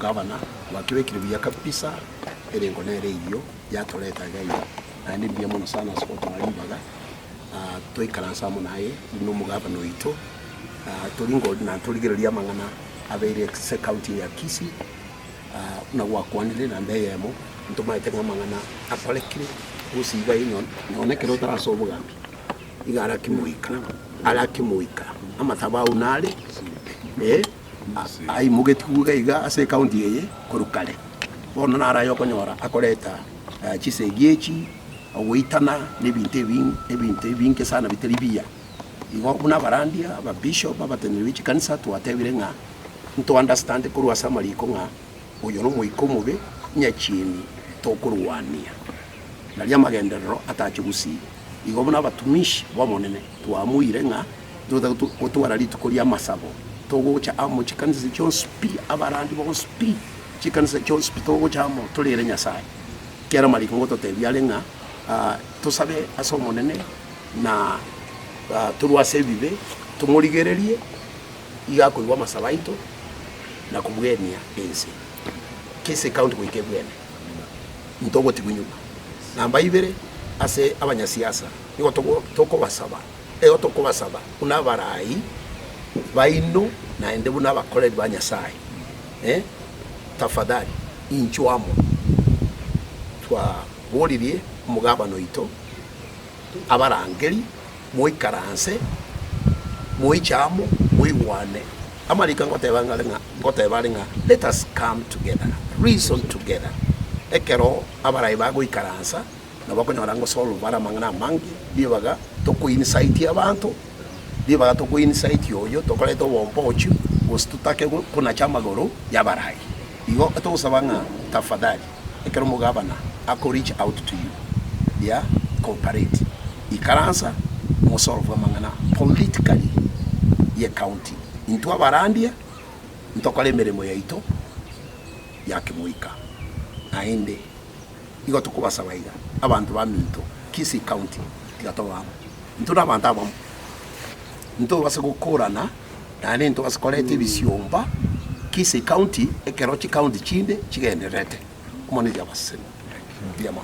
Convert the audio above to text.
Gavana wakiwekire bya kabisa erengo nereyo yatoleta gai andi bya muno sana sport malibaga toikaransa munaye no mugavana wito tulingo na tuligereria mangana abere se county ya Kisii na wakwanire na mbeyemo ntumaite mangana apalekire usiga ino nonekero tarasobo gambi igara kimuika amataba unale ai mugetuga iga ase county yeye kurukale bono nara yokonyora akoreta chisegechi awitana nebinte binke sana biteribia igo kuna barandia aba bishop abatenerichi kanisa twatebire nga nto understand kurwa samariko nga uyo no muiko mube nyachini tokurwania nalia magenderero atachibusi igo bona batumishi bamonene twamuire nga tutwara litukoria masabo togocha amo chikanisa chonspi abarandi bonspi chikanisa chonspi togocha amo tolere nyasaye kera mariko ngoto tebyale nga tusabe asomo nene na turwase bibe tumurigererie igakuirwa masabaito na kubwenia ense kese count kwikebwene ntogo tigunyuma namba ibere ase abanyasiasa nigo toko basaba toko basaba una Abarai baino na ende buna bakorera banyasaye tafadhali inchwamo twa bolirie mugabano ito abarangeri moikaranse moichamo moiwane amarika ngotebalenga let us come together reason together ekero Abarai bago ikaransa na bakonyora ngo solve bara mangana mangi bibaga to ko-insite abanto bibaga to ko-insite yoyo tokoleto bompochu ostutake kuna chama goro ya Abarai igo to sabanga tafadhali ekero mugabana ako reach out to you cooperate ikaransa mo solve mangana politically ye county into abarandia ntokole meremo yaito yakimuika aende igo tukubasabaiga abantu baminto Kisii county tigatobamo ntuna abantu abamo nto basigukorana nane nto basikolete bisiomba Kisii county ekerochi county chinde chigenderete umone byabasene byama